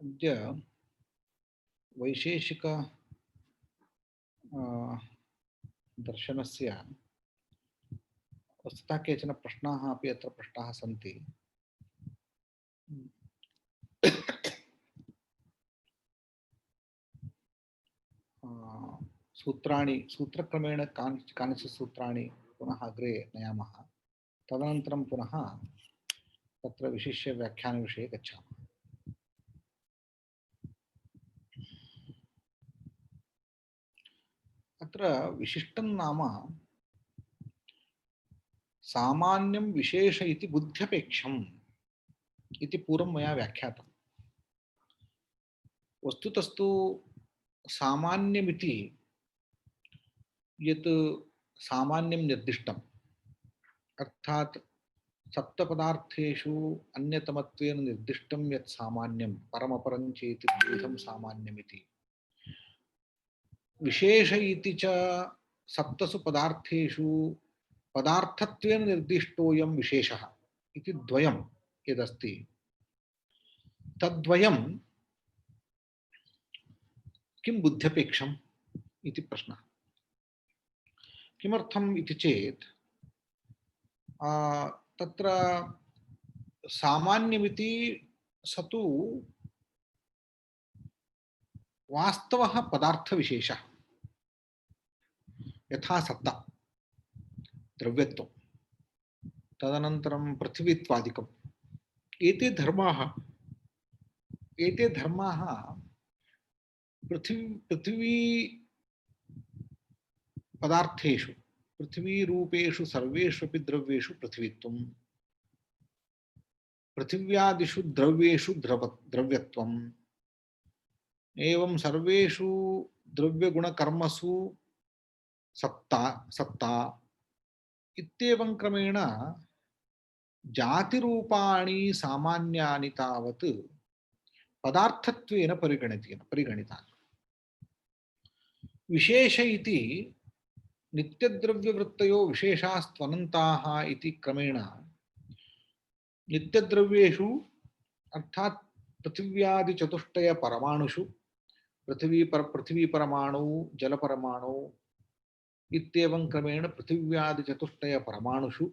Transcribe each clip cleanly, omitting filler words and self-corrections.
अद्य वैशेषिक दर्शनस्य वस्तुतः केचन प्रश्नाः अपि अत्र पृष्टाः सन्ति। सूत्राणि सूत्रक्रमेण कानिचित् सूत्राणि पुनः अग्रे नयामः, तदनन्तरं पुनः तत्र विशिष्य व्याख्यानविषये गच्छामः। अत्र विशिष्टं नाम सामान्यं विशेष इति बुद्ध्यपेक्षम् इति पूर्वं मया व्याख्यातम्। वस्तुतस्तु सामान्यमिति यत् सामान्यं निर्दिष्टम्, अर्थात् सप्तपदार्थेषु अन्यतमत्वेन निर्दिष्टं यत् सामान्यं परमपरं चेति द्वैधं सामान्यमिति, विशेष इति च सप्तसु पदार्थेषु पदार्थत्वेन निर्दिष्टोऽयं विशेषः इति द्वयं यदस्ति, तद्वयं किं बुद्ध्यपेक्षम् इति प्रश्नः। किमर्थम् इति चेत् तत्र सामान्यमिति स तु वास्तवः पदार्थविशेषः, यथा सत्ता, द्रव्यत्वं, तदनन्तरं पृथ्वीत्वादिकम्, एते धर्माः पृथ्वी पदार्थेषु, पृथ्वीरूपेषु सर्वेष्वपि द्रव्येषु पृथ्वीत्वं, पृथिव्यादिषु द्रव्येषु द्रव्यत्वम्, एवं सर्वेषु द्रव्यगुणकर्मसु सत्ता इत्येवं क्रमेण जातिरूपाणि सामान्यानि तावत् पदार्थत्वेन परिगणितानि। विशेष इति नित्यद्रव्यवृत्तयो विशेषास्त्वनन्ताः इति क्रमेण नित्यद्रव्येषु अर्थात् पृथिव्यादिचतुष्टय परमाणुषु पृथ्वी परमाणु, जल परमाणु इत्येवं क्रमेण पृथिव्यादिचतुष्टय परमाणुषु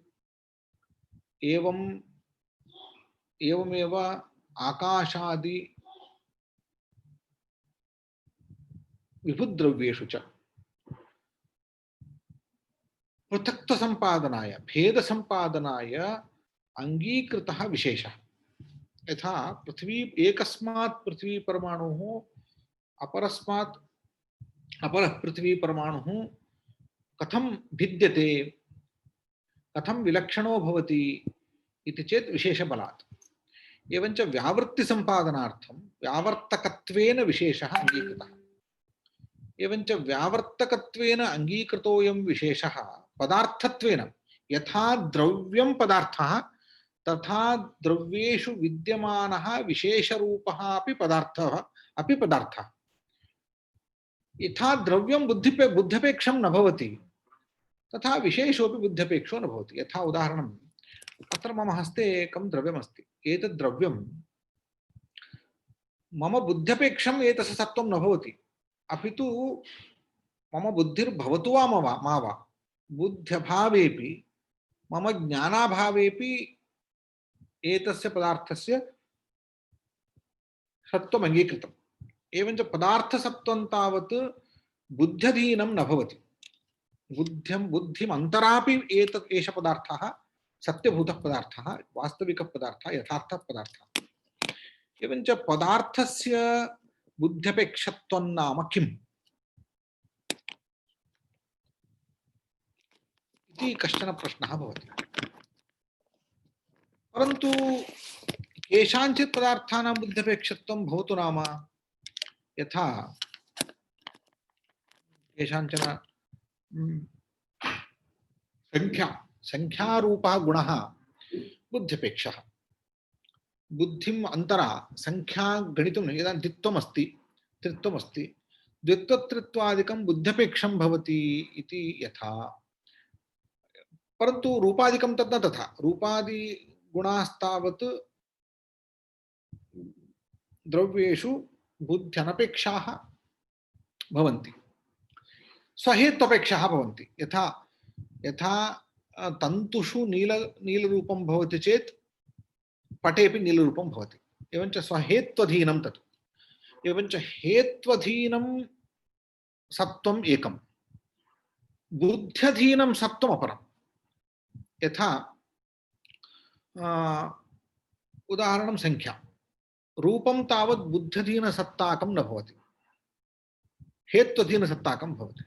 एवमेव आकाशादि विभुद्रव्येषु च पृथक्त्व संपादनाय, भेद संपादनाय अंगीकृतः विशेषः। यथा पृथ्वी एकस्मात् पृथ्वी परमाणुः अपरस्मात् अपरः पृथ्वी परमाणुः कथं भिद्यते, कथं विलक्षणो भवति इति चेत् विशेषबलात्। एवञ्च व्यावृत्ति संपादनार्थं व्यावर्तकत्वेन विशेषः अंगीकृतः। एवञ्च व्यावर्तकत्वेन अंगीकृतोऽयं विशेषः पदार्थत्वेन, यथा द्रव्यं पदार्थः तथा द्रव्येषु विद्यमानः विशेषरूपः अपि पदार्थः। यथा द्रव्यं बुद्ध्यपेक्षं न भवति तथा विशेषोऽपि बुद्ध्यपेक्षो न भवति। यथा उदाहरणम्, अत्र मम हस्ते एकं द्रव्यमस्ति, एतद् द्रव्यं मम बुद्ध्यपेक्षम् एतस्य सत्त्वं न भवति, अपि तु मम बुद्धिर्भवतु वा मा वा, बुद्ध्यभावेपि मम ज्ञानाभावेपि एतस्य पदार्थस्य सत्त्वम् अंगीकृतम्। एवञ्च पदार्थसत्त्वं तावत् बुद्ध्यधीनं न भवति। बुद्धिमन्तरापि एष पदार्थः सत्यभूतः पदार्थः, वास्तविकः पदार्थः, यथार्थः पदार्थः। एवञ्च पदार्थस्य बुद्ध्यपेक्षत्वं नाम किम् इति कश्चन प्रश्नः भवति। परन्तु केषाञ्चित् पदार्थानां बुद्ध्यपेक्षत्वं भवतु नाम, यथा केषाञ्चन संख्यारूपः गुणः बुद्ध्यपेक्षः, बुद्धिम् अंतरा संख्या गणितुं यदा द्वित्वमस्ति त्रित्वमस्ति, द्वित्वत्रित्वादिकं बुद्ध्यपेक्षं भवति इति यथा। परन्तु रूपादिकं तद् न तथा। रूपादि गुणास्तावत् द्रव्येषु बुद्ध्यनपेक्षाः भवन्ति, स्वहेत्वपेक्षाः भवन्ति। यथा यथा तन्तुषु नीलरूपं भवति चेत् पटेपि नीलरूपं भवति। एवञ्च स्वहेत्वधीनं तत्। एवञ्च हेत्वधीनं सत्त्वम् एकं, बुद्ध्यधीनं सत्त्वम् अपरम्। यथा उदाहरणं संख्या, रूपं तावत् बुद्ध्यधीनसत्ताकं न भवति, हेत्वधीनसत्ताकं भवति।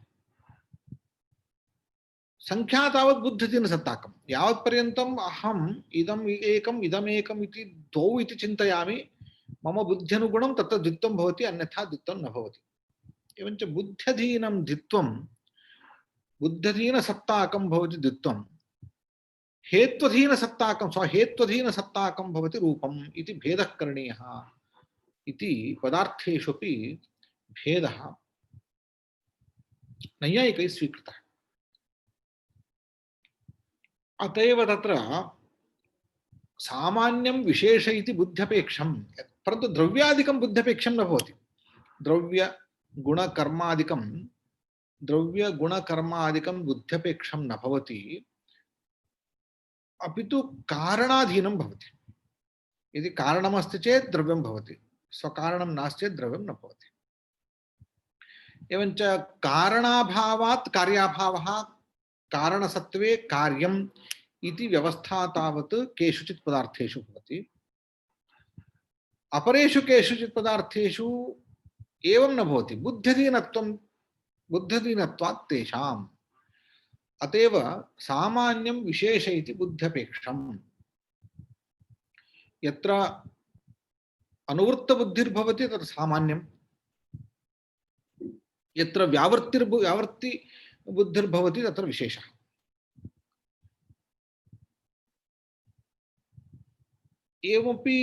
संख्या तावत् बुद्ध्यधीनसत्ताकं। यावत् पर्यन्तम् अहम् इदम् एकम् इदमेकम् इति द्वौ इति चिन्तयामि, मम बुद्ध्यनुगुणं तत्र द्वित्वं भवति, अन्यथा द्वित्वं न भवति। एवञ्च बुद्ध्यधीनं द्वित्वं, बुद्ध्यधीनसत्ताकं भवति द्वित्वं, हेत्वधीनसत्ताकं स्वहेत्वधीनसत्ताकं भवति रूपम् इति भेदः करणीयः इति पदार्थेषु अपि भेदः नैयायिकैः स्वीकृतः। अतएव तत्र सामान्यं विशेष इति बुद्ध्यपेक्षं, परन्तु द्रव्यादिकं बुद्ध्यपेक्षं न भवति। द्रव्यगुणकर्मादिकं बुद्ध्यपेक्षं न भवति, अपि तु कारणाधीनं भवति। यदि कारणमस्ति चेत् द्रव्यं भवति, स्वकारणं नास्ति चेत् द्रव्यं न भवति। एवञ्च कारणाभावात् कार्याभावः, कारणसत्त्वे कार्यम् इति व्यवस्था तावत् केषुचित् पदार्थेषु भवति। अपरेषु केषुचित् पदार्थेषु एवं न भवति, बुद्ध्यधीनत्वात् तेषाम्। अतएव सामान्यं विशेष इति बुद्ध्यपेक्षम्। यत्र अनुवृत्तबुद्धिर्भवति तत्र सामान्यं, यत्र व्यावृत्ति बुद्धिर्भवति तत्र विशेषः। एवमपि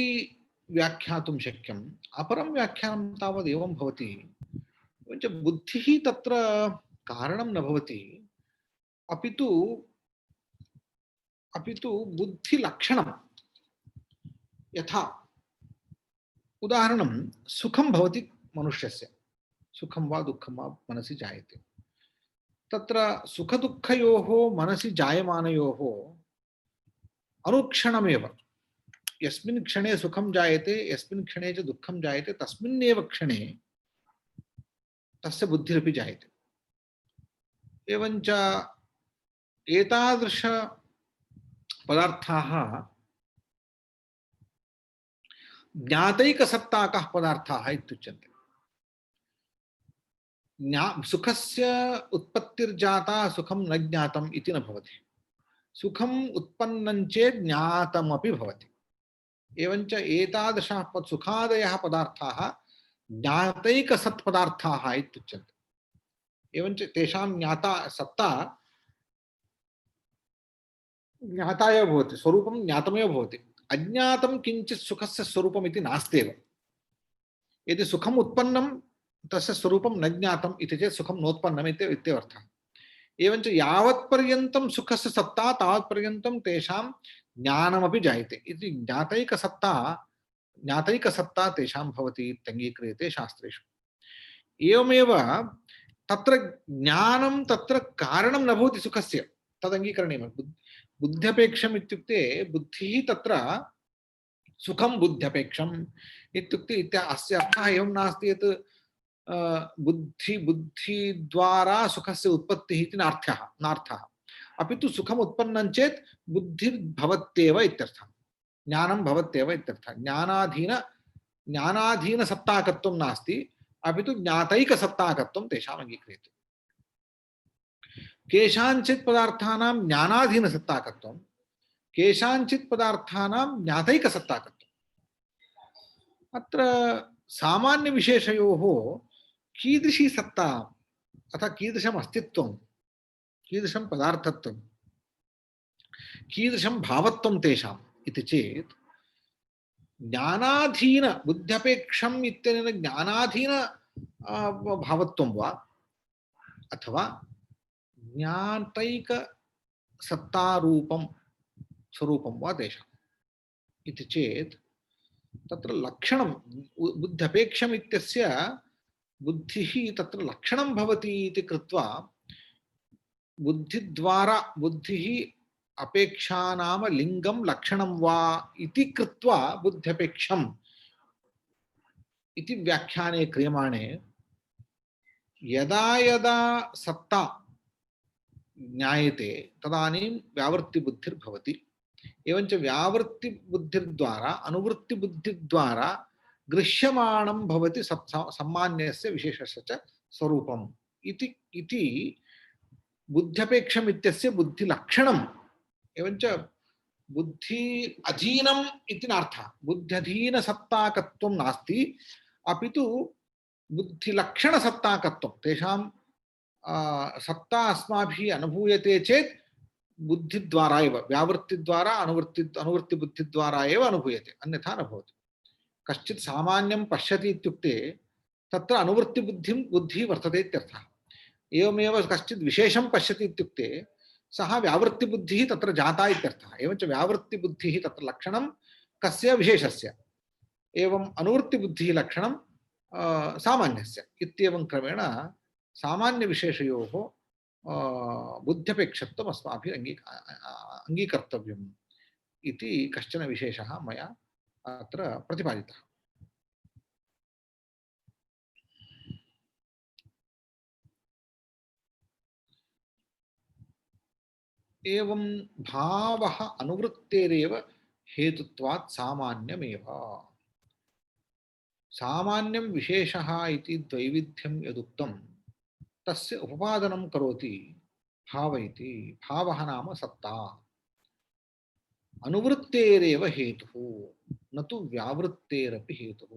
व्याख्यातुं शक्यम्। अपरं व्याख्यानं तावत् एवं भवति, बुद्धिः तत्र कारणं न भवति, अपि तु बुद्धिलक्षणं। यथा उदाहरणं, सुखं भवति मनुष्यस्य, सुखं वा दुःखं वा मनसि जायते। तत्र सुखदुःखयोः मनसि जायमानयोः अनुक्षणमेव, यस्मिन् क्षणे सुखं जायते यस्मिन् क्षणे च दुःखं जायते, तस्मिन्नेव क्षणे तस्य बुद्धिरपि जायते। एवञ्च एतादृश पदार्थाः ज्ञातैकसत्ताकः पदार्थाः इत्युच्यन्ते। सुखस्य उत्पत्तिर्जाता सुखं न ज्ञातम् इति न भवति। सुखम् उत्पन्नं चेत् ज्ञातमपि भवति। एवञ्च एतादृशाः सुखादयः पदार्थाः ज्ञातैकसत्पदार्थाः इत्युच्यन्ते। एवञ्च तेषां ज्ञाता सत्ता ज्ञाताय भवति, स्वरूपं ज्ञातमेव भवति। अज्ञातं किञ्चित् सुखस्य स्वरूपम् इति नास्त्येव। यदि सुखम् उत्पन्नं तस्य स्वरूपं न ज्ञातम् इति चेत् सुखं नोत्पन्नम् इत्यर्थः। एवञ्च यावत्पर्यन्तं सुखस्य सत्ता तावत्पर्यन्तं तेषां ज्ञानमपि जायते इति ज्ञातैकसत्ता तेषां भवति इत्यङ्गीक्रियते शास्त्रेषु। एवमेव तत्र ज्ञानं तत्र कारणं न भवति सुखस्य, तदङ्गीकरणीयम्। बुद्ध्यपेक्षम् इत्युक्ते बुद्धिः तत्र सुखं बुद्ध्यपेक्षम् इत्युक्ते अस्य अर्थः एवं नास्ति यत् बुद्धिद्वारा सुखस्य उत्पत्तिः इति नार्थः। अपि तु सुखम् उत्पन्नं चेत् बुद्धिर्भवत्येव इत्यर्थः, ज्ञानं भवत्येव इत्यर्थः। ज्ञानाधीनसत्ताकत्वं नास्ति, अपि तु ज्ञातैकसत्ताकत्वं तेषाम् अङ्गीक्रियते। केषाञ्चित् पदार्थानां ज्ञानाधीनसत्ताकत्वं, केषाञ्चित् पदार्थानां ज्ञातैकसत्ताकत्वम्। अत्र सामान्यविशेषयोः कीदृशी सत्ता अथवा कीदृशम् अस्तित्वं, कीदृशं पदार्थत्वं, कीदृशं भावत्वं तेषाम् इति चेत्, ज्ञानाधीन बुद्ध्यपेक्षम् इत्यनेन ज्ञानाधीन भावत्वं वा अथवा ज्ञातैकसत्तारूपं स्वरूपं वा तेषाम् इति चेत्, तत्र लक्षणं बुद्ध्यपेक्षम् इत्यस्य बुद्धिः तत्र लक्षणं भवति इति कृत्वा बुद्धिद्वारा बुद्धिः अपेक्षा नाम लिंगं लक्षणं वा इति कृत्वा बुद्ध्यपेक्षम् इति व्याख्याने क्रियमाणे यदा यदा सत्ता ज्ञायते तदानीं व्यावृत्तिबुद्धिर्भवति। एवञ्च व्यावृत्तिबुद्धिर्द्वारा अनुवृत्तिबुद्धिद्वारा गृह्यमाणं भवति सम्मान्यस्य विशेषस्य च स्वरूपम् इति इति बुद्ध्यपेक्षम् इत्यस्य बुद्धिलक्षणम्। एवञ्च बुद्धि अधीनम् इति नार्थः। बुद्ध्यधीनसत्ताकत्वं नास्ति, अपि तु बुद्धिलक्षणसत्ताकत्वं। तेषां सत्ता अस्माभिः अनुभूयते चेत् बुद्धिद्वारा एव, व्यावृत्तिद्वारा अनुवृत्तिबुद्धिद्वारा एव अनुभूयते, अन्यथा न भवति। कश्चित् सामान्यं पश्यति इत्युक्ते तत्र बुद्धिः वर्तते इत्यर्थः। एवमेव कश्चित् विशेषं पश्यति इत्युक्ते सः व्यावृत्तिबुद्धिः तत्र जाता इत्यर्थः। एवञ्च व्यावृत्तिबुद्धिः तत्र लक्षणं कस्य विशेषस्य, एवम् अनुवृत्तिबुद्धिः लक्षणं सामान्यस्य इत्येवं क्रमेण सामान्यविशेषयोः बुद्ध्यपेक्षत्वम् अस्माभिः अङ्गीकर्तव्यम् इति कश्चन विशेषः मया अत्र प्रतिपादितः। एवं भावः अनुवृत्तेरेव हेतुत्वात् सामान्यमेव। सामान्यं विशेषः इति द्वैविध्यं यदुक्तं तस्य उपादानं करोति भाव इति। भावः नाम सत्ता। अनुवृत्तेरेव हेतुः न तु व्यावृत्तेरपि हेतुः।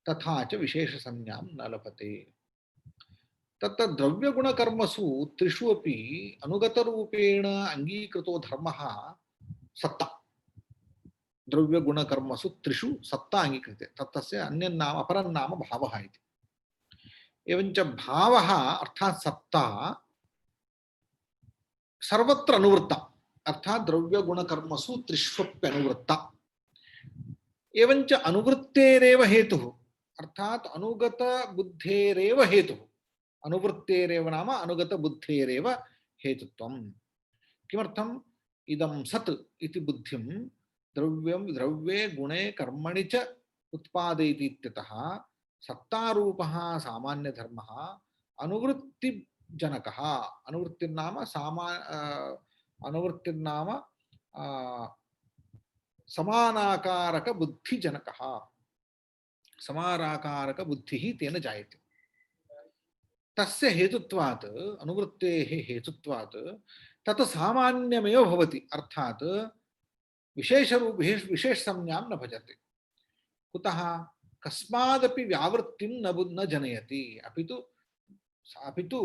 तथा च विशेषसंज्ञां न लभते। तत्र द्रव्यगुणकर्मसु त्रिषु अपि अनुगतरूपेण अङ्गीकृतो धर्मः सत्ता। द्रव्यगुणकर्मसु त्रिषु सत्ता अङ्गीक्रियते। तस्य अन्यन्नाम अपरन्नाम भावः इति। एवञ्च भावः अर्थात् सत्ता सर्वत्र अनुवृत्ता, अर्थात् द्रव्यगुणकर्मसु त्रिष्वप्यनुवृत्ता। एवञ्च अनुवृत्तेरेव हेतुः, अर्थात् अनुगतबुद्धेरेव हेतुः। अनुवृत्तेरेव नाम अनुगतबुद्धेरेव हेतुत्वम्। किमर्थम्? इदं सत् इति बुद्धिं द्रव्यं द्रव्ये गुणे कर्मणि च उत्पादयति इत्यतः सत्तारूपः सामान्यधर्मः अनुवृत्तिजनकः। अनुवृत्तिर्नाम समानाकारकबुद्धिजनकः। समानाकारकबुद्धिः तेन जायते। तस्य हेतुत्वात्, अनुवृत्तेः हेतुत्वात् तत् सामान्यमेव भवति, अर्थात् विशेषसंज्ञां न भजते। कुतः? कस्मादपि व्यावृत्तिं न जनयति, अपि तु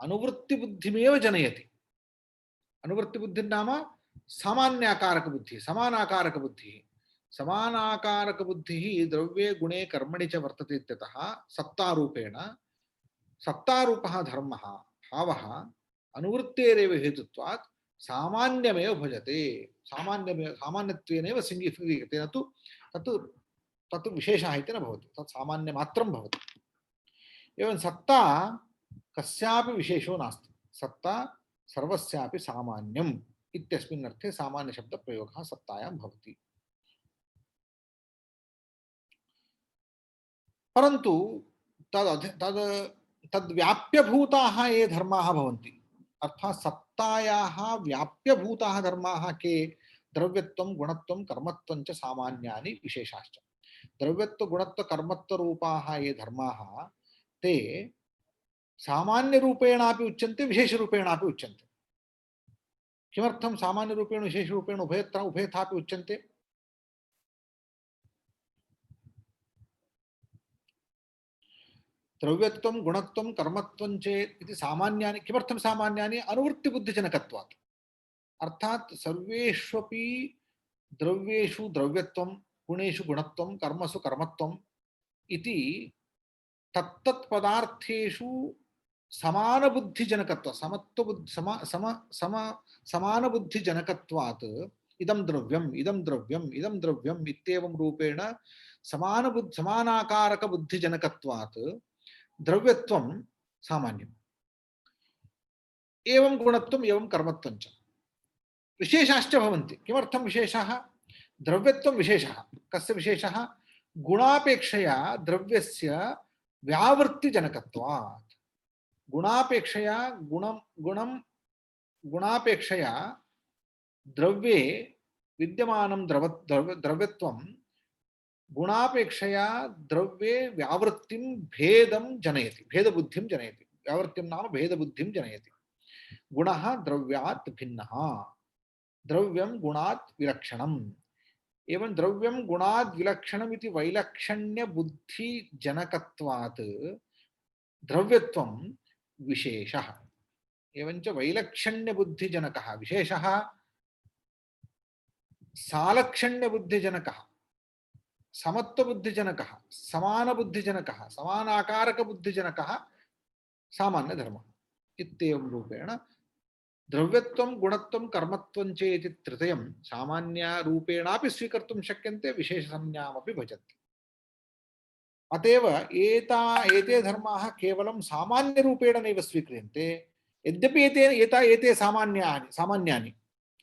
अनुवृत्तिबुद्धिमेव जनयति। अनुवृत्तिबुद्धिर्नाम सामान्याकारकबुद्धिः, समानाकारकबुद्धिः। समानाकारकबुद्धिः द्रव्ये गुणे कर्मणि च वर्तते इत्यतः सत्तारूपेण सत्तारूपः धर्मः भावः अनुवृत्तेरेव हेतुत्वात् सामान्यमेव भजते। सामान्यत्वेनैव सिङ्गीक्रियते, न तु तत् विशेषः इति न भवति, तत् सामान्यमात्रं भवति। एवं सत्ता कस्यापि विशेषो नास्ति, सत्ता सर्वस्यापि सामान्यम् इत्यस्मिन् अर्थे सामान्यशब्दप्रयोगः सत्तायां भवति। परन्तु तद्व्याप्यभूताः ये धर्माः भवन्ति, अर्थात् सत्तायाः व्याप्यभूताः धर्माः के? द्रव्यत्वं गुणत्वं कर्मत्वं च सामान्यानि विशेषाश्च। द्रव्यत्व गुणत्व कर्मत्व रूपाः ये धर्माः ते सामान्यरूपेणापि उच्यन्ते, विशेषरूपेणापि उच्यन्ते। किमर्थं सामान्यरूपेण विशेषरूपेण उभयथापि उच्यन्ते? द्रव्यत्वं गुणत्वं कर्मत्वं चेत् इति सामान्यानि। किमर्थं सामान्यानि? अनुवृत्तिबुद्धिजनकत्वात्। अर्थात् सर्वेष्वपि द्रव्येषु द्रव्यत्वं, गुणेषु गुणत्वं, कर्मसु कर्मत्वम् इति तत्तत् पदार्थेषु समानबुद्धिजनकत्व समानबुद्धिजनकत्वात् इदं द्रव्यम् इत्येवं रूपेण समानाकारक बुद्धिजनकत्वात् द्रव्यत्वं सामान्यम्। एवं गुणत्वम् एवं कर्मत्वं च विशेषाश्च भवन्ति। किमर्थं विशेषः? द्रव्यत्वं विशेषः। कस्य विशेषः? गुणापेक्षया द्रव्यस्य व्यावृत्तिजनकत्वात्। गुणापेक्षया गुणापेक्षया द्रव्ये विद्यमानं द्रव्यत्वं गुणापेक्षया द्रव्ये व्यावृत्तिं भेदं जनयति, भेदबुद्धिं जनयति। व्यावृत्तिं नाम भेदबुद्धिं जनयति। गुणः द्रव्यात् भिन्नः, द्रव्यं गुणात् विलक्षणम्। एवं द्रव्यं गुणात् विलक्षणम् इति वैलक्षण्य बुद्धि जनकत्वात् द्रव्यत्वं विशेषः। एवञ्च वैलक्षण्य बुद्धि जनकः विशेषः, सालक्षण्य बुद्धि जनकः, समत्व बुद्धि जनकः, समान बुद्धि जनकः, समानाकारक बुद्धि जनकः सामान्य धर्मः। इत्येवं रूपेण द्रव्यत्वं गुणत्वं कर्मत्वं चेति तृतीयं सामान्य रूपेणापि स्वीकर्तुं शक्यन्ते, विशेषसंज्ञामपि भजन्ति। अतएव एते धर्माः केवलं सामान्य रूपेण नैव स्वीक्रियन्ते। यद्यपि एते सामान्यानि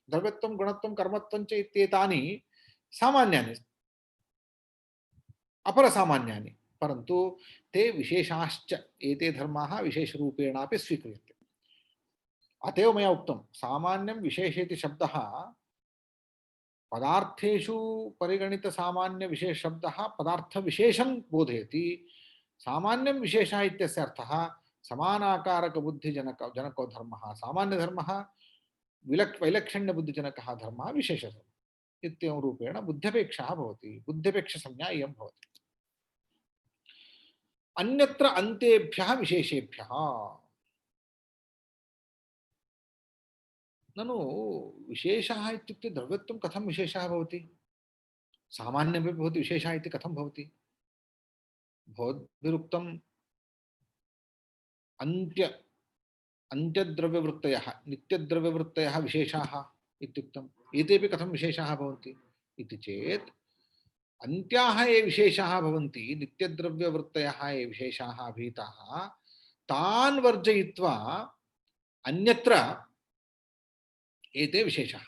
द्रव्यत्वं गुणत्वं कर्मत्वं च इत्येतानि सामान्यानि अपरसामान्यानि, परन्तु ते विशेषाश्च एते धर्माः विशेषरूपेणापि स्वीक्रियन्ते। अतएव मया उक्तं सामान्यं विशेषेति शब्दः पदार्थेषु परिगणित सामान्य विशेष शब्दः पदार्थविशेषं बोधयति। सामान्यं विशेषः इत्यस्य अर्थः समानाकारक बुद्धिजनको धर्मः सामान्य धर्मः, वैलक्षण्य बुद्धिजनकः धर्मः विशेषधर्मः। इत्येवं रूपेण बुद्ध्यपेक्षः भवति, बुद्ध्यपेक्षसंज्ञा इयं भवति। अन्यत्र अन्तेभ्यः विशेषेभ्यः ननु विशेषः इत्युक्ते द्रव्यत्वं कथं विशेषः भवति? सामान्यमपि भवति, विशेषः इति कथं भवति? भवद्भिरुक्तम् अन्त्यद्रव्यवृत्तयः नित्यद्रव्यवृत्तयः विशेषाः इत्युक्तम्। एतेपि कथं विशेषाः भवन्ति इति चेत् अन्त्याः ये विशेषाः भवन्ति, नित्यद्रव्यवृत्तयः ये विशेषाः अभीताः, तान् वर्जयित्वा अन्यत्र एते विशेषाः।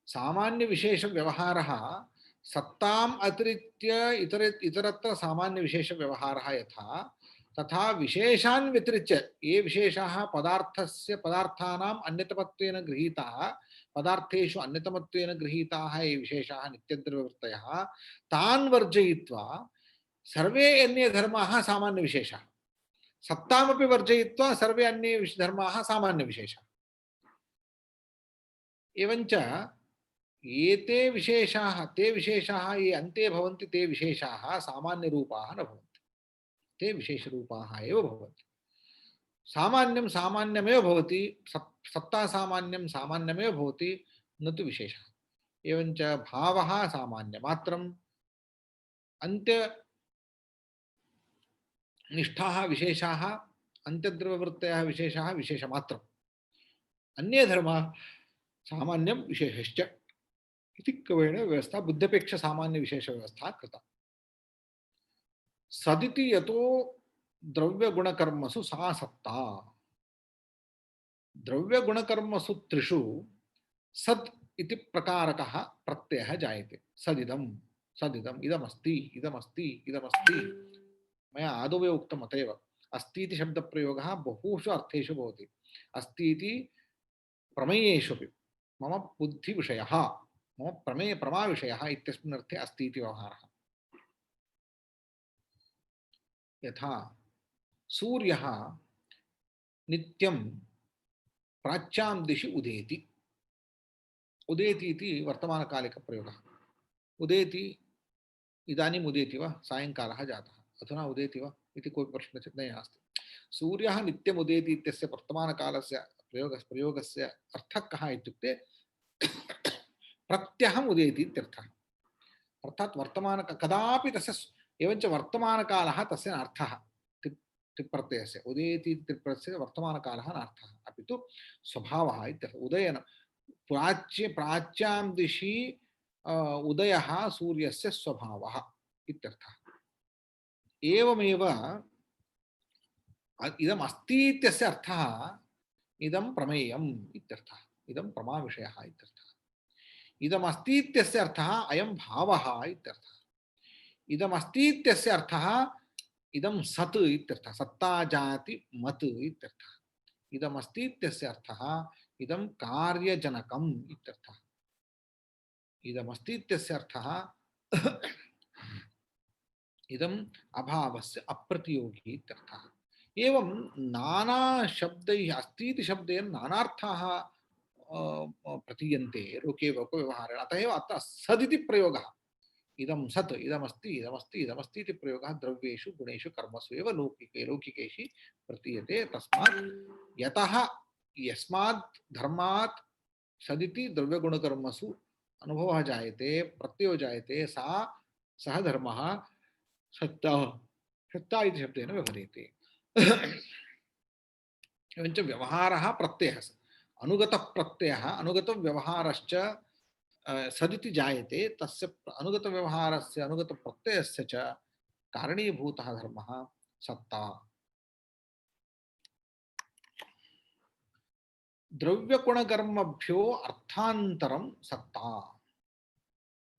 सामान्य विशेष व्यवहारः सत्ताम् अतिरिच्य इतरत्र सामान्य विशेष व्यवहारः यथा, तथा विशेषान् व्यतिरिच्य ये विशेषाः पदार्थानाम् अन्यतमत्वेन गृहीताः, पदार्थेषु अन्यतमत्वेन गृहीताः ये विशेषाः नित्यद्रव्यवृत्तयः, तान् वर्जयित्वा सर्वे अन्ये धर्माः सामान्य विशेषाः, सत्तामपि वर्जयित्वा सर्वे अन्ये धर्माः सामान्य विशेषाः। एवञ्च एते विशेषाः ते विशेषाः ये अन्ते भवन्ति ते विशेषाः सामान्यरूपाः न भवन्ति, ते विशेषरूपाः एव भवन्ति। सामान्यं सामान्यमेव भवति, सत्ता सामान्यं सामान्यमेव भवति, न तु विशेषः। एवञ्च भावः सामान्यमात्रम्, अन्त्यनिष्ठाः विशेषाः, अन्त्यद्रव्यवृत्तयः विशेषाः विशेषमात्रम्, अन्ये धर्माः सामान्यं विशेषश्च इति कवेण व्यवस्था बुद्ध्यपेक्ष सामान्य विशेष व्यवस्था कृता। सदिति यतो द्रव्य गुणकर्मसु सा सत्ता। द्रव्य गुणकर्मसु त्रिषु सत् इति प्रकारकः प्रत्ययः जायते। सदिदं सदिदम् इदमस्ति इदमस्ति इदमस्ति। मया आदौ एव उक्तम् अतएव अस्ति इति शब्दप्रयोगः बहुषु अर्थेषु भवति। अस्ति इति प्रमेयेषु अपि मम बुद्धिविषयः, मम प्रमाविषयः इत्यस्मिन् अर्थे अस्ति इति व्यवहारः। यथा सूर्यः नित्यं प्राच्यां दिशि उदेति। उदेति इति वर्तमानकालिकप्रयोगः। उदेति इदानीम् उदेति वा, सायङ्कालः जातः, अधुना उदेति वा इति कोऽपि प्रश्नचिह्नः नास्ति। सूर्यः नित्यम् उदेति इत्यस्य वर्तमानकालस्य प्रयोगस्य अर्थः कः इत्युक्ते प्रत्यहम् उदेति इत्यर्थः। अर्थात् वर्तमान कदापि तस्य एवञ्च वर्तमानकालः तस्य अर्थः तिप्रत्ययस्य उदेति तिप्रत्ययस्य वर्तमानकालः नार्थः, अपि तु स्वभावः इत्यर्थः। उदयन प्राच्यां दिशि उदयः सूर्यस्य स्वभावः इत्यर्थः। एवमेव इदम् अस्ति इत्यस्य अर्थः इदं प्रमेयम् इत्यर्थः, इदं प्रमाविषयः इत्यर्थः। इदम् अस्ति इत्यस्य अर्थः अयं भावः इत्यर्थः। इदम् अस्ति इत्यस्य अर्थः इदं सत् इत्यर्थः, सत्ता जाति मत् इत्यर्थः। इदम् अस्ति इत्यस्य अर्थः इदं कार्यजनकम् इत्यर्थः। इदम् अस्ति इत्यस्य अर्थः इदम् अभावस्य अप्रतियोगी इत्यर्थः। एवं नाना शब्दैः अस्ति इति शब्देन नानार्थाः प्रतीयन्ते लोके लोकव्यवहारेण। अतः एव अत्र सदिति प्रयोगः। इदं सत्, इदमस्ति, इदमस्ति, इदमस्ति इति प्रयोगः द्रव्येषु गुणेषु कर्मसु एव लौकिकैः प्रतीयते। तस्मात् यतः यस्मात् धर्मात् सदिति द्रव्यगुणकर्मसु अनुभवः जायते, प्रत्ययो जायते, सः धर्मः सत्ता सत्ता इति शब्देन व्यवह्रियते। एवञ्च व्यवहारः प्रत्ययः, अनुगतः प्रत्ययः, अनुगतव्यवहारश्च सदिति जायते। तस्य अनुगतव्यवहारस्य अनुगतप्रत्ययस्य च कारणीभूतः धर्मः सत्ता। द्रव्यगुणकर्मभ्यो अर्थान्तरं सत्ता।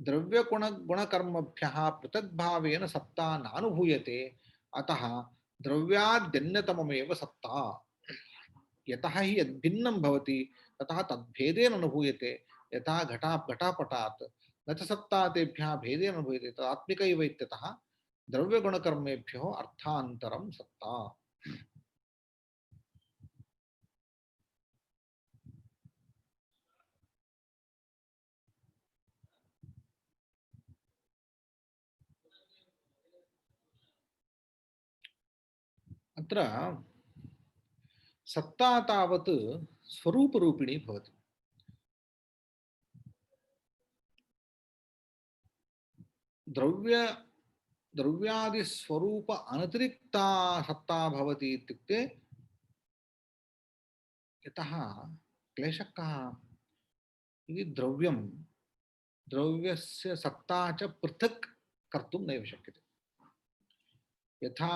द्रव्यगुणकर्मभ्यः पृथग्भावेन सत्ता नानुभूयते, अतः द्रव्याद्यन्यतममेव सत्ता। यतः हि यद्भिन्नं भवति ततः तद्भेदेन अनुभूयते। यथा घटापटात् न च सत्ता तेभ्यः भेदेन अनुभूयते तदात्मिक एव इत्यतः द्रव्यगुणकर्मेभ्यो अर्थान्तरं सत्ता। अत्र सत्ता तावत् स्वरूपरूपिणी भवति। द्रव्यादिस्वरूप अनतिरिक्ता सत्ता भवति इत्युक्ते यतः क्लेशः कः इति द्रव्यस्य सत्ता च पृथक् कर्तुं नैव शक्यते। यथा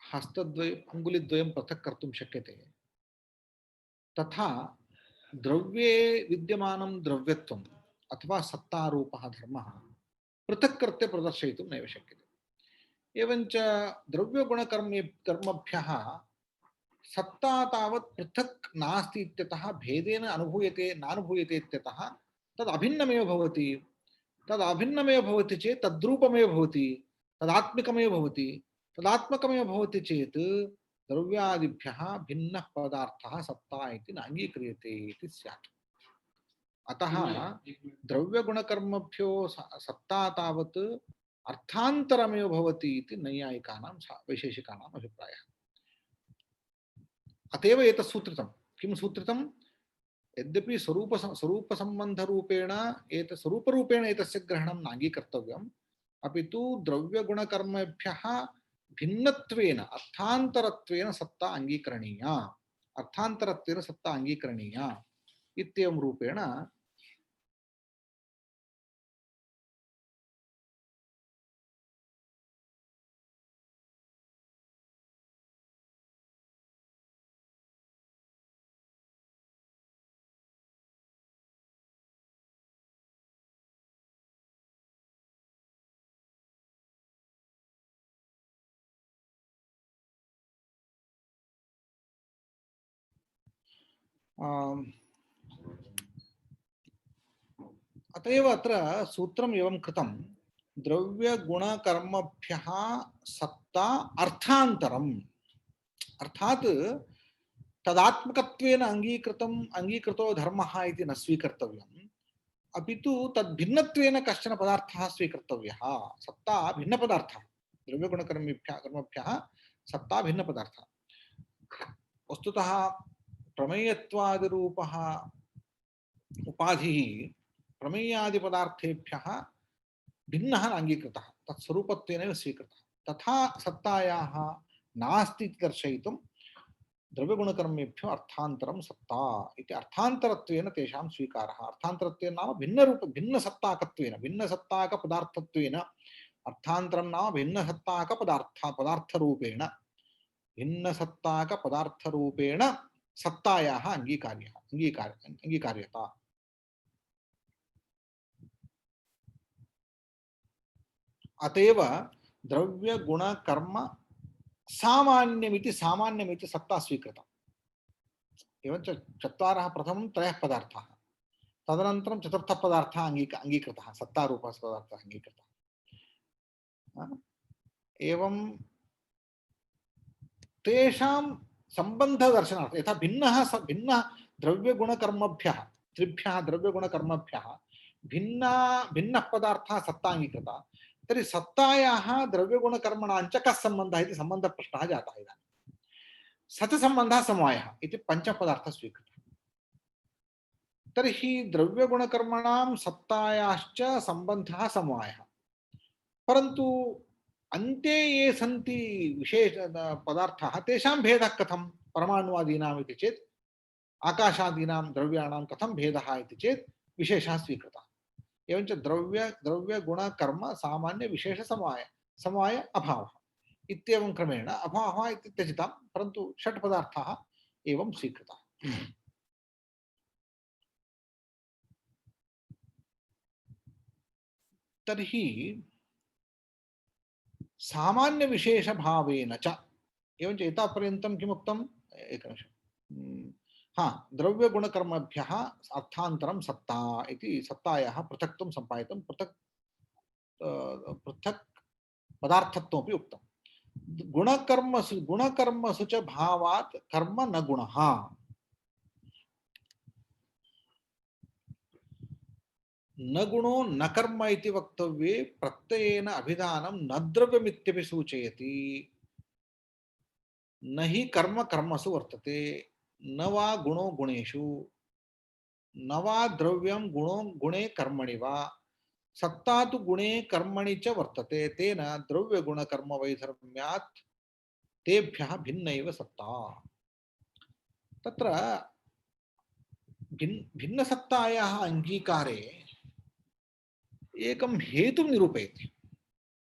अङ्गुलिद्वयं पृथक् कर्तुं शक्यते, तथा द्रव्ये विद्यमानं द्रव्यत्वम् अथवा सत्तारूपः धर्मः पृथक् कृत्य प्रदर्शयितुं नैव शक्यते। एवञ्च कर्मभ्यः सत्ता तावत् पृथक् नास्ति इत्यतः भेदेन अनुभूयते नानुभूयते इत्यतः तद् अभिन्नमेव भवति। तद् अभिन्नमेव भवति चेत् तद्रूपमेव भवति, तदात्मकमेव भवति। तदात्मकमेव भवति चेत् द्रव्यादिभ्यः भिन्नः पदार्थः सत्ता इति न अङ्गीक्रियते इति स्यात्। अतः द्रव्यगुणकर्मभ्यो सत्ता तावत् अर्थान्तरमेव भवति इति नैयायिकानां वैशेषिकानाम् अभिप्रायः। अतएव एतत् सूत्रितं। किं सूत्रितं? यद्यपि स्वरूपसम्बन्धरूपेण स्वरूपरूपेण एतस्य ग्रहणं नाङ्गीकर्तव्यम्, अपि तु द्रव्यगुणकर्मेभ्यः भिन्नत्वेन अर्थान्तरत्वेन सत्ता अङ्गीकरणीया, अर्थान्तरत्वेन सत्ता अङ्गीकरणीया इत्येवं रूपेण अतएव अत्र सूत्रम् एवं कृतं, द्रव्यगुणकर्मभ्यः सत्ता अर्थान्तरम्, अर्थात् तदात्मकत्वेन अंगीकृतो धर्मः इति न स्वीकर्तव्यम्, अपि तु तद्भिन्नत्वेन कश्चन पदार्थः स्वीकर्तव्यः। सत्ता भिन्नपदार्थः, द्रव्यगुणकर्मभ्यः सत्ता भिन्नपदार्थः। वस्तुतः प्रमेयत्वादिरूपः उपाधिः प्रमेयादिपदार्थेभ्यः भिन्नः नाङ्गीकृतः, तत्स्वरूपत्वेनैव स्वीकृतः। तथा सत्तायाः नास्ति इति दर्शयितुं द्रव्यगुणकर्मेभ्यो अर्थान्तरं सत्ता इति अर्थान्तरत्वेन तेषां स्वीकारः अर्थान्तरत्वेन नाम भिन्नरूप भिन्नसत्ताकत्वेन भिन्नसत्ताकपदार्थत्वेन अर्थान्तरं नाम पदार्थरूपेण भिन्नसत्ताकपदार्थरूपेण सत्तायाः अंगीकार्यता अतएव द्रव्य गुण कर्म सामान्यमिति सत्ता स्वीकृता एवं चत्वारः प्रथमं त्रयः पदार्थाः तदनन्तरं चतुर्थः पदार्थः अंगीकृतः सत्तारूपः पदार्थः अंगीकृतः एवं तेषां सम्बन्धदर्शनार्थं यथा भिन्नः द्रव्यगुणकर्मभ्यः त्रिभ्यः द्रव्यगुणकर्मभ्यः भिन्नः पदार्थः सत्ता अंगीकृता तर्हि सत्तायाः द्रव्यगुणकर्मणाञ्च कः सम्बन्धः इति सम्बन्धप्रश्नः जातः इदानीं स च सम्बन्धः समवायः इति पञ्चपदार्थः स्वीकृतः तर्हि द्रव्यगुणकर्मणां सत्तायाश्च सम्बन्धः समवायः परन्तु अन्ते ये सन्ति विशेष पदार्थाः तेषां भेदः कथं परमाणुवादीनाम् इति चेत् आकाशादीनां द्रव्याणां कथं भेदः इति चेत् विशेषः स्वीकृतः एवञ्च द्रव्य गुण कर्म सामान्य विशेष समवाय अभावः इत्येवं क्रमेण अभावः इति त्यजितं परन्तु षट् पदार्थाः एवं स्वीकृताः तर्हि सामान्य विशेष भावेन च एवं एतापर्यन्तं किमुक्तम् एकनिमिषम् द्रव्य गुणकर्मभ्यः अर्थान्तरं सत्ता इति सत्तायाः पृथक्त्वं सम्पादितं पृथक् पदार्थत्वमपि उक्तं गुणकर्मसु च भावात् कर्म न गुणः न गुणो न कर्म इति वक्तव्ये प्रत्ययेन अभिधानं न द्रव्यमित्यपि सूचयति न हि कर्म कर्मसु वर्तते न वा गुणो गुणेषु न वा द्रव्यं गुणो गुणे कर्मणि वा सत्ता तु गुणे कर्मणि च वर्तते तेन द्रव्य गुण कर्म वैधर्म्यात् तेभ्यः भिन्नैव सत्ता तत्र भिन्न सत्तायाः अंगीकारे एकं हेतुं निरूपयति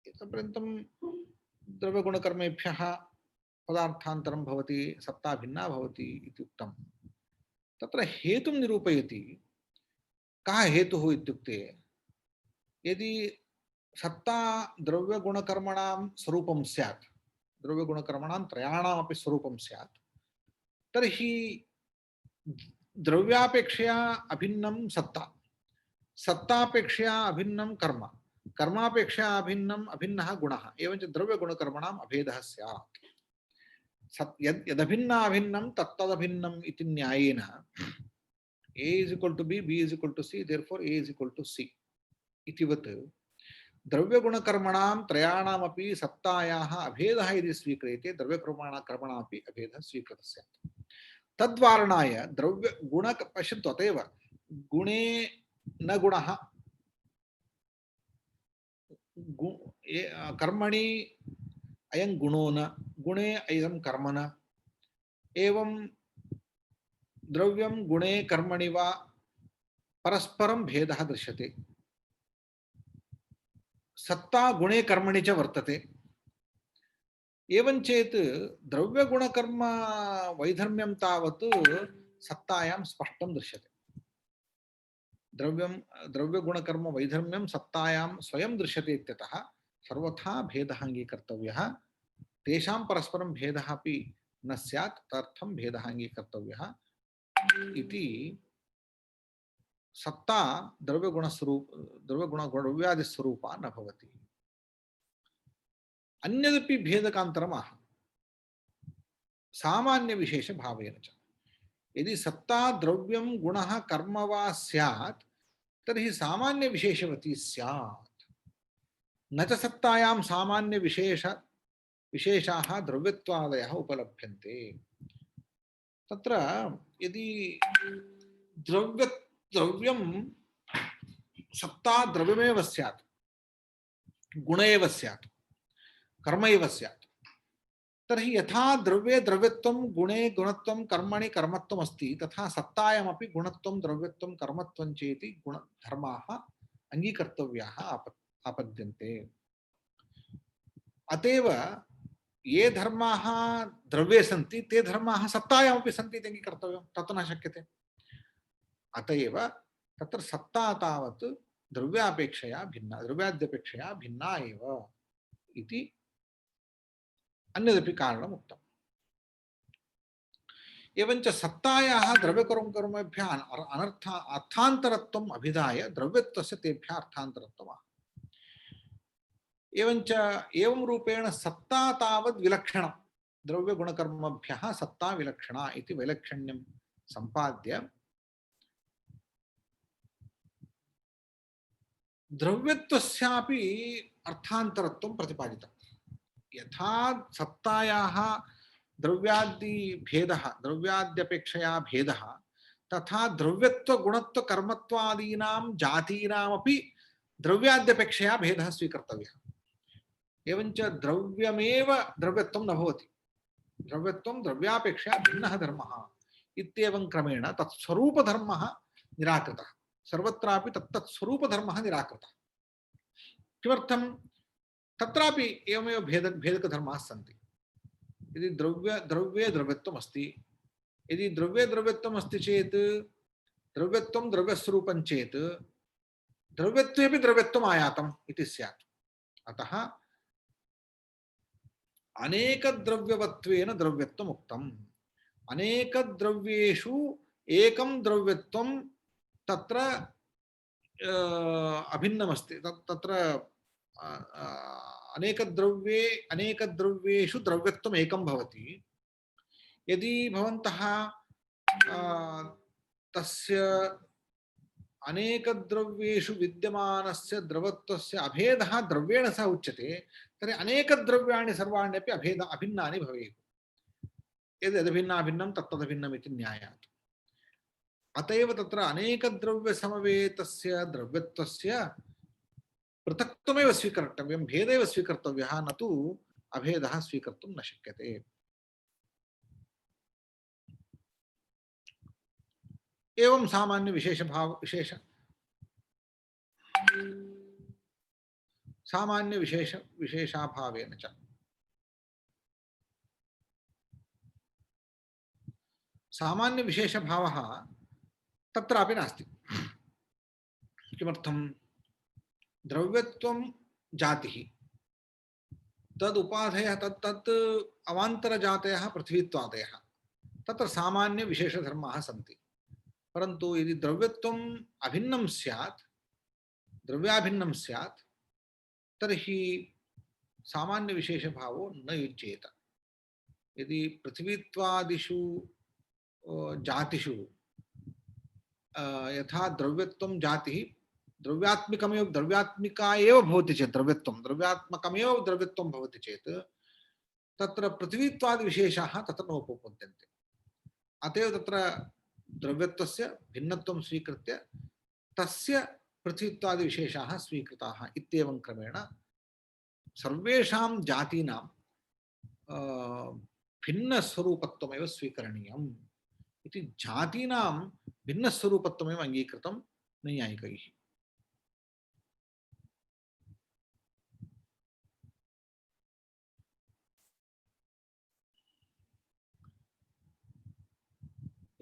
एतापर्यन्तं द्रव्य गुण कर्मेभ्यः पदार्थान्तरं भवति सत्ता भिन्ना भवति इति उक्तं तत्र हेतुं निरूपयति कः हेतुः इत्युक्ते यदि सत्ता द्रव्यगुणकर्मणां स्वरूपं स्यात् द्रव्यगुणकर्मणां त्रयाणामपि स्वरूपं स्यात् तर्हि द्रव्यापेक्षया अभिन्नं सत्ता सत्तापेक्षया अभिन्नं कर्म कर्मापेक्षया अभिन्नः गुणः एवञ्च द्रव्यगुणकर्मणाम् अभेदः स्यात् यदभिन्नाभिन्नं तत्तदभिन्नम् इति न्यायेन A is equal to B, B is equal to C, therefore A is equal to C इतिवत् द्रव्यगुणकर्मणां त्रयाणामपि सत्तायाः अभेदः यदि स्वीक्रियते द्रव्यकर्मणामपि अभेदः स्वीकृतः स्यात् तद्वारणाय द्रव्यगुण पश्यन्तु अतएव गुणे न गुणः कर्मणि अयं गुणो न गुणे अयं कर्म न एवं द्रव्यं गुणे कर्मणि वा परस्परं भेदः दृश्यते सत्ता गुणे कर्मणि च वर्तते एवं चेत् द्रव्यगुणकर्म वैधर्म्यं तावत् सत्तायां स्पष्टं दृश्यते द्रव्यगुणकर्म वैधर्म्यं सत्तायां स्वयं दृश्यते इत्यतः सर्वथा भेदः अङ्गीकर्तव्यः तेषां परस्परं भेदः अपि न स्यात् तदर्थं भेदः अङ्गीकर्तव्यः इति सत्ता द्रव्यादिस्वरूपा न भवति अन्यदपि भेदकान्तरम् आह सामान्य विशेष भावेन च यदि सत्ता द्रव्यं गुणः कर्म वा स्यात् तर्हि सामान्य विशेषवती स्यात् न च सत्तायां सामान्य विशेषाः द्रव्यत्वादयः उपलभ्यन्ते तत्र यदि द्रव्यं सत्ता द्रव्यमेव स्यात् गुण एव स्यात् कर्म एव स्यात् तर्हि यथा द्रव्ये द्रव्यत्वं गुणे गुणत्वं कर्मणि कर्मत्वम् अस्ति तथा सत्तायामपि गुणत्वं द्रव्यत्वं कर्मत्वं चेति गुणधर्माः अङ्गीकर्तव्याः आपद्यन्ते। अतएव ये धर्माः द्रव्ये सन्ति ते धर्माः सत्तायामपि सन्ति इति अङ्गीकर्तव्यं, तत् न शक्यते। अतएव तत्र सत्ता तावत् द्रव्यापेक्षया भिन्ना, द्रव्याद्यपेक्षया भिन्ना एव इति अन्यदपि कारणम् उक्तम्। एवञ्च सत्तायाः द्रव्यकर्मभ्यः अर्थान्तरत्वम् अभिधाय द्रव्यत्वस्य तेभ्यः अर्थान्तरत्वम्। एवञ्च एवं रूपेण सत्ता तावद् विलक्षणं, द्रव्यगुणकर्मभ्यः सत्ता विलक्षणा इति वैलक्षण्यं सम्पाद्य द्रव्यत्वस्यापि अर्थान्तरत्वं प्रतिपादितम्। यथा सत्तायाः द्रव्यादि भेदः, द्रव्याद्यपेक्षया भेदः, तथा द्रव्यत्व गुणत्व कर्मत्वादीनां जातीनामपि द्रव्याद्यपेक्षया भेदः स्वीकर्तव्यः। एवञ्च द्रव्यमेव द्रव्यत्वं न भवति, द्रव्यत्वं द्रव्यापेक्षया भिन्नः धर्मः इत्येवं क्रमेण तत्स्वरूपधर्मः निराकृतः। सर्वत्रापि तत्तत्स्वरूपधर्मः निराकृतः। किमर्थं? तत्रापि एवमेव भेदकधर्माः सन्ति। यदि द्रव्ये द्रव्यत्वम् अस्ति, यदि द्रव्ये द्रव्यत्वम् अस्ति चेत् द्रव्यत्वं द्रव्यस्वरूपं चेत् द्रव्यत्वेपि द्रव्यत्वम् आयातम् इति स्यात्। अतः अनेकद्रव्यवत्वेन द्रव्यत्वम् उक्तम्। अनेकद्रव्येषु एकं द्रव्यत्वं तत्र अभिन्नमस्ति। तत्र अनेकद्रव्येषु द्रव्यत्वम् एकं भवति। यदि भवन्तः तस्य अनेकद्रव्येषु विद्यमानस्य द्रवत्वस्य अभेदः द्रव्येण सह उच्यते, तर्हि अनेकद्रव्याणि सर्वाण्यपि अभिन्नानि भवेयुः। यदभिन्नाभिन्नं तत्तदभिन्नम् इति न्यायात्। अतएव तत्र अनेकद्रव्यसमवेतस्य द्रव्यत्वस्य पृथक्त्वमेव स्वीकर्तव्यं, भेदेव स्वीकर्तव्यः, न तु अभेदः स्वीकर्तुं न शक्यते। एवं सामान्य विशेषाभावेन च सामान्य विशेषभावः तत्रापि नास्ति। किमर्थं? द्रव्यत्वं जातिः, तद् उपाधयः तत् अवान्तरजातयः पृथ्वीत्वादयः, तत्र सामान्य विशेषधर्माः सन्ति। परन्तु यदि द्रव्यत्वम् अभिन्नं स्यात्, द्रव्याभिन्नं स्यात्, तर्हि सामान्य विशेषभावो न युज्येत। यदि पृथ्वीत्वादिषु जातिषु यथा द्रव्यत्वं जातिः द्रव्यात्मिका एव भवति चेत्, द्रव्यात्मकमेव द्रव्यत्वं भवति चेत् तत्र पृथ्वीत्वादि विशेषाः तत्र नोपपद्यन्ते। अतएव तत्र द्रव्यत्वस्य भिन्नत्वं स्वीकृत्य तस्य पृथ्वीत्वादि विशेषाः स्वीकृताः इत्येवं क्रमेण सर्वेषां जातीनां भिन्नस्वरूपत्वमेव स्वीकरणीयम् इति जातीनां भिन्नस्वरूपत्वमेव अङ्गीकृतं नैयायिकैः।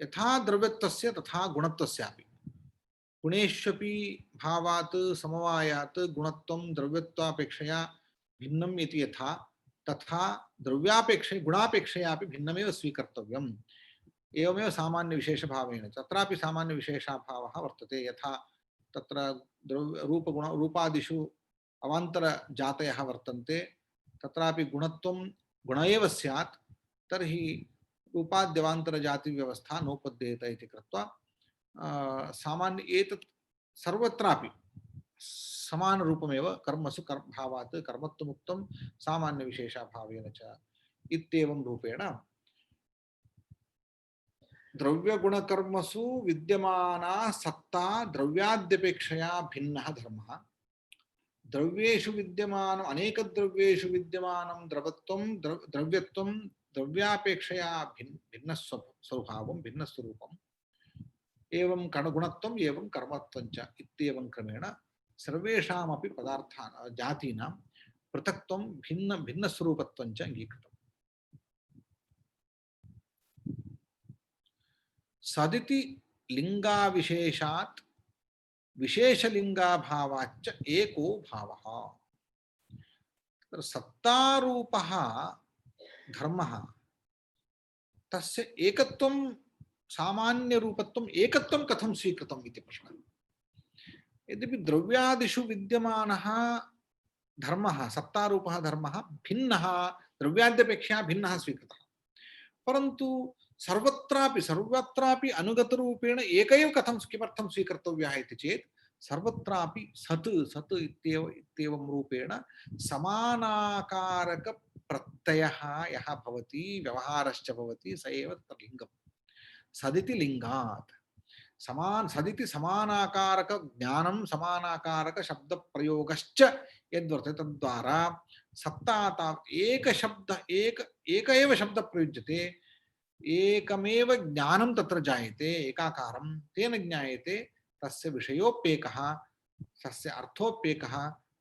यथा द्रव्यत्वस्य तथा गुणत्वस्यापि गुणेष्वपि भावात् समवायात् गुणत्वं द्रव्यत्वापेक्षया भिन्नम् इति यथा, तथा गुणापेक्षयापि भिन्नमेव स्वीकर्तव्यम्। एवमेव सामान्य विशेषभावेन तत्रापि सामान्य विशेषाभावः वर्तते। यथा तत्र रूपादिषु अवान्तर जातयः वर्तन्ते, तत्रापि गुणत्वं गुण एव स्यात्, तर्हि रूपाद्यवान्तर जाति व्यवस्था नोपद्येत इति कृत्वा सामान्य एतत् सर्वत्रापि समान रूपमेव कर्मसु भावात् कर्मत्वमुक्तं सामान्य विशेषाभावेन च इत्येवं रूपेण द्रव्यगुणकर्मसु विद्यमाना सत्ता द्रव्याद्यपेक्षया भिन्नः धर्मः, द्रव्येषु विद्यमानम् अनेकद्रव्येषु विद्यमानं द्रवत्वं द्रव्यत्वं द्रव्यापेक्षया भिन्न स्वभावं भिन्न स्वरूपम् एवं कणगुणत्वम् एवं कर्मत्वं च इत्येवं क्रमेण सर्वेषामपि पदार्थानां जातीनां पृथक्त्वं भिन्न भिन्न स्वरूपत्वं च अंगीकृतम्। सदिति लिंगाविशेषात् विशेषलिंगाभावाच्च एको भावः। सत्तारूपः धर्मः तस्य एकत्वं सामान्य रूपत्वं एकत्वं कथं स्वीकृतम् इति प्रश्नः। यद्यपि द्रव्यादिषु विद्यमानः धर्मः सत्तारूपः धर्मः भिन्नः द्रव्याद्यपेक्षया भिन्नः स्वीकृतः, परन्तु सर्वत्रापि अनुगतरूपेण एक एव कथं किमर्थं स्वीकर्तव्यः इति चेत् सर्वत्रापि सत् सत् इत्येवं रूपेण समानाकारक प्रत्ययः यः भवति व्यवहारश्च भवति स एव तत्र लिङ्गम्। सदिति लिंगात् सदिति समानाकारक ज्ञानं समानाकारक शब्द प्रयोगश्च यद्वर्तते तद्वारा सत्ता एक एव शब्द प्रयुज्यते एकमेव ज्ञानं तत्र जायते एकाकारं तेन ज्ञायते तस्य विषयोप्येकः तस्य अर्थोप्येकः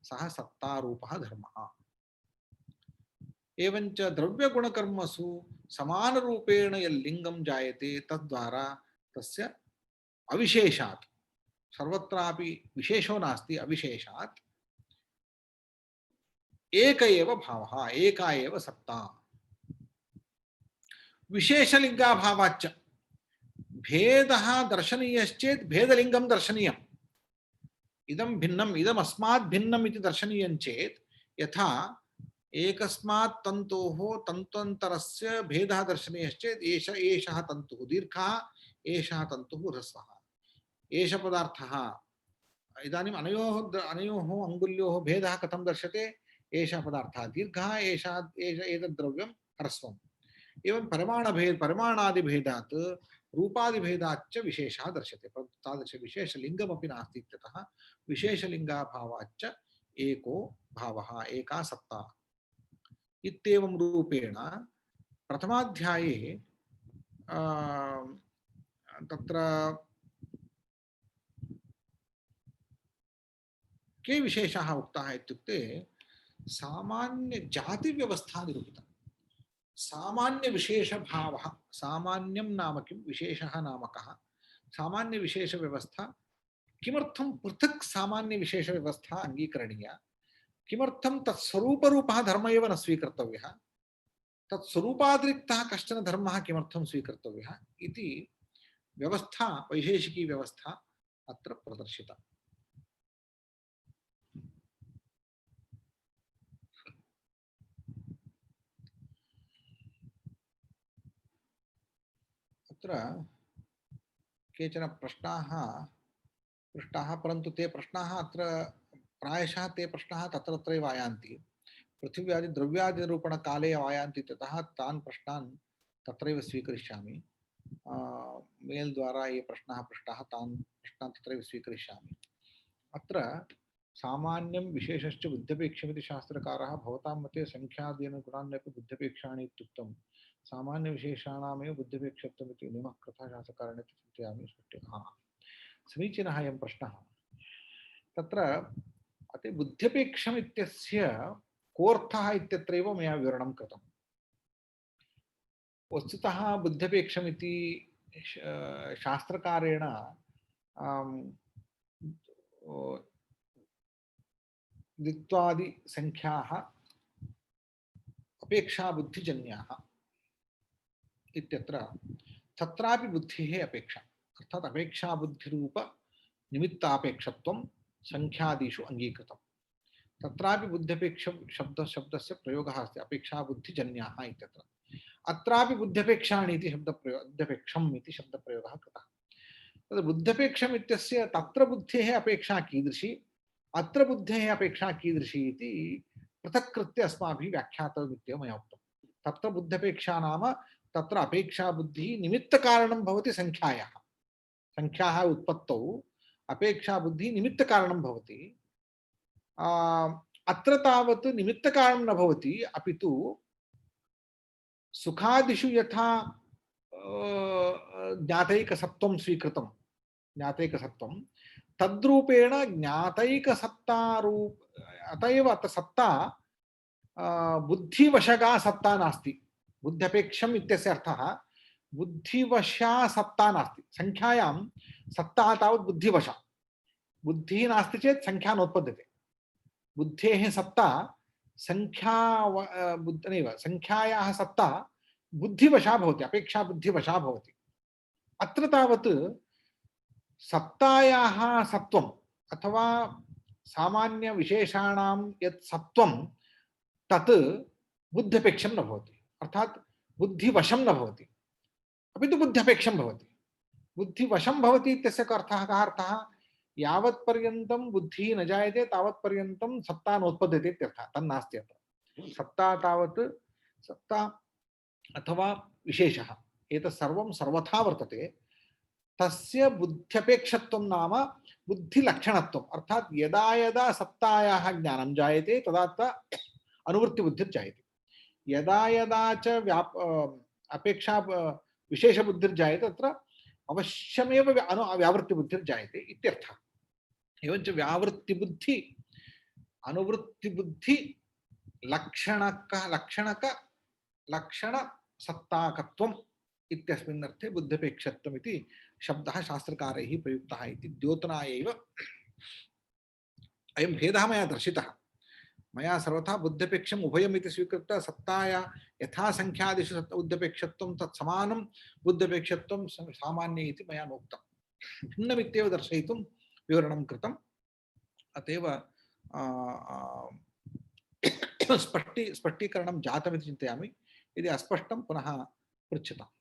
सः सत्तारूपः धर्मः। एवञ्च द्रव्यगुणकर्मसु समानरूपेण यल्लिङ्गं जायते तद्वारा तस्य अविशेषात् सर्वत्रापि विशेषो नास्ति अविशेषात् एक एव भावः एका एव सत्ता। विशेषलिङ्गाभावाच्च भेदः दर्शनीयश्चेत् भेदलिङ्गं दर्शनीयम्। इदं भिन्नम् इदम् अस्मात् भिन्नम् इति दर्शनीयं चेत् यथा एकस्मात् तन्तोः तन्त्वन्तरस्य भेदः दर्शनीयश्चेत् एषः तन्तुः दीर्घः एषः तन्तुः ह्रस्वः एष पदार्थः इदानीम् अनयोः अङ्गुल्योः भेदः कथं दर्श्यते एषः पदार्थः दीर्घः एतद् द्रव्यं ह्रस्वम्। एवं परिमाणादिभेदात् रूपादिभेदाच्च विशेषः दर्श्यते, परन्तु तादृशविशेषलिङ्गमपि नास्ति इत्यतः विशेषलिङ्गाभावाच्च एको भावः एका सत्ता इत्येवं रूपेण प्रथमाध्याये तत्र के विशेषाः उक्ताः इत्युक्ते सामान्य जातिव्यवस्था निरूपिता। सामान्य विशेष भावः सामान्यं नाम किं विशेषः नाम कः सामान्य विशेष व्यवस्था किमर्थं पृथक् सामान्य विशेष व्यवस्था अंगीकरणीया किमर्थं तत्स्वरूपरूपः धर्म एव न स्वीकर्तव्यः तत्स्वरूपातिरिक्तः कश्चन धर्मः किमर्थं स्वीकर्तव्यः इति व्यवस्था वैशेषिकी व्यवस्था अत्र प्रदर्शिता। अत्र केचन प्रश्नाः पृष्टाः, परन्तु ते प्रश्नाः अत्र प्रायशः ते प्रश्नाः तत्रैव आयान्ति पृथिव्यादि द्रव्यादिनिरूपणकाले आयान्ति ततः तान् प्रश्नान् तत्रैव स्वीकरिष्यामि। मेल् द्वारा ये प्रश्नाः पृष्टाः तान् प्रश्नान् तत्रैव स्वीकरिष्यामि। अत्र सामान्यं विशेषश्च बुद्ध्यपेक्षमिति शास्त्रकारः भवतां मते संख्यादीन गुणान्यपि बुद्ध्यपेक्षाणि इत्युक्तं सामान्यविशेषाणामेव बुद्ध्यपेक्षत्वमिति नियमः कृतः शास्त्रकारेण चिन्तयामि। समीचीनः अयं प्रश्नः। तत्र अति बुद्ध्यपेक्षम् इत्यस्य कोऽर्थः इत्यत्रैव मया विवरणं कृतं। वस्तुतः बुद्ध्यपेक्षमिति शास्त्रकारेण द्वित्वादिसङ्ख्याः अपेक्षाबुद्धिजन्याः इत्यत्र तत्रापि बुद्धिः अपेक्षा अर्थात् अपेक्षाबुद्धिरूप निमित्तापेक्षत्वं संख्यादिषु अंगीकृतं। तत्रापि बुद्ध्यपेक्ष शब्दस्य प्रयोगः अस्ति अपेक्षाबुद्धिजन्याः इत्यत्र। अत्रापि बुद्ध्यपेक्षाणि इति बुद्ध्यपेक्षम् इति शब्दप्रयोगः कृतः। तद् बुद्ध्यपेक्षम् इत्यस्य तत्र बुद्धेः अपेक्षा कीदृशी अत्र बुद्धेः अपेक्षा कीदृशी इति पृथक् कृत्य अस्माभिः व्याख्यातव्यमित्येव मया उक्तं। तत्र बुद्ध्यपेक्षा नाम तत्र अपेक्षाबुद्धिः निमित्तकारणं भवति संख्यायाः। संख्याः उत्पत्तौ अपेक्षाबुद्धिः निमित्तकारणं भवति। अत्र तावत् निमित्तकारणं न भवति, अपि तु सुखादिषु यथा ज्ञातैकसत्त्वं स्वीकृतं, ज्ञातैकसत्त्वं तद्रूपेण ज्ञातैकसत्तारूप, अत एव अत्र सत्ता बुद्धिवशगा सत्ता नास्ति। बुद्ध्यपेक्षम् इत्यस्य अर्थः बुद्धिवशा सत्ता नास्ति। संख्यायां सत्ता तावत् बुद्धिवशा, बुद्धिः नास्ति चेत् संख्या नोत्पद्यते। बुद्धेः सत्ता संख्या नैव, संख्यायाः सत्ता बुद्धिवशा भवति, अपेक्षा बुद्धिवशा भवति। अत्र तावत् सत्तायाः सत्त्वम् अथवा सामान्य विशेषाणां यत् सत्त्वं तत् बुद्ध्यपेक्षं न भवति, अर्थात् बुद्धिवशं न भवति, अपि तु बुद्ध्यपेक्षं भवति। बुद्धिवशं भवति इत्यस्य अर्थः कः अर्थः? यावत्पर्यन्तं बुद्धिः न जायते तावत्पर्यन्तं सत्ता नोत्पद्यते इत्यर्थः। तन्नास्ति अत्र। सत्ता तावत् सत्ता अथवा विशेषः एतत् सर्वं सर्वथा वर्तते। तस्य बुद्ध्यपेक्षत्वं नाम बुद्धिलक्षणत्वम्, अर्थात् यदा यदा सत्तायाः ज्ञानं जायते तदा तदा अनुवृत्तिबुद्धिर्जायते। यदा यदा च अपेक्षा विशेषबुद्धिर्जायते तत्र अवश्यमेव व्यावृत्तिबुद्धिर्जायते इत्यर्थः। एवञ्च व्यावृत्तिबुद्धि अनुवृत्तिबुद्धि लक्षणसत्ताकत्वम् इत्यस्मिन् अर्थे बुद्ध्यपेक्षत्वम् इति शब्दः शास्त्रकारैः प्रयुक्तः इति द्योतनाय एव अयं भेदः मया दर्शितः। मया सर्वथा बुद्ध्यपेक्षम् उभयम् इति स्वीकृत्य सत्ताया यथा संख्यादिषु बुद्ध्यपेक्षत्वं तत् समानं बुद्ध्यपेक्षत्वं सामान्य इति मया नोक्तं। भिन्नमित्येव दर्शयितुं विवरणं कृतम्। अतएव स्पष्टीकरणं जातमिति चिन्तयामि। यदि अस्पष्टं पुनः पृच्छताम्।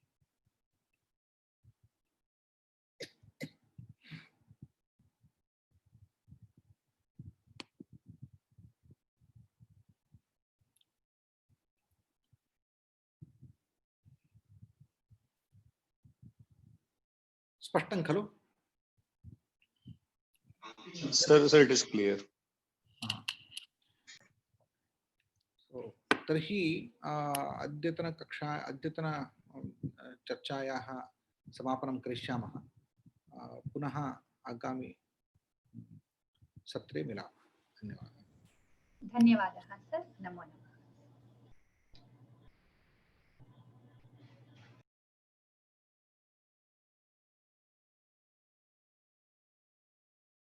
स्पष्टं खलु? Sir, it is clear. तर्हि अद्यतन चर्चायाः समापनं करिष्यामः। पुनः आगामि सत्रे मिलामः। धन्यवादः। धन्यवादः सर।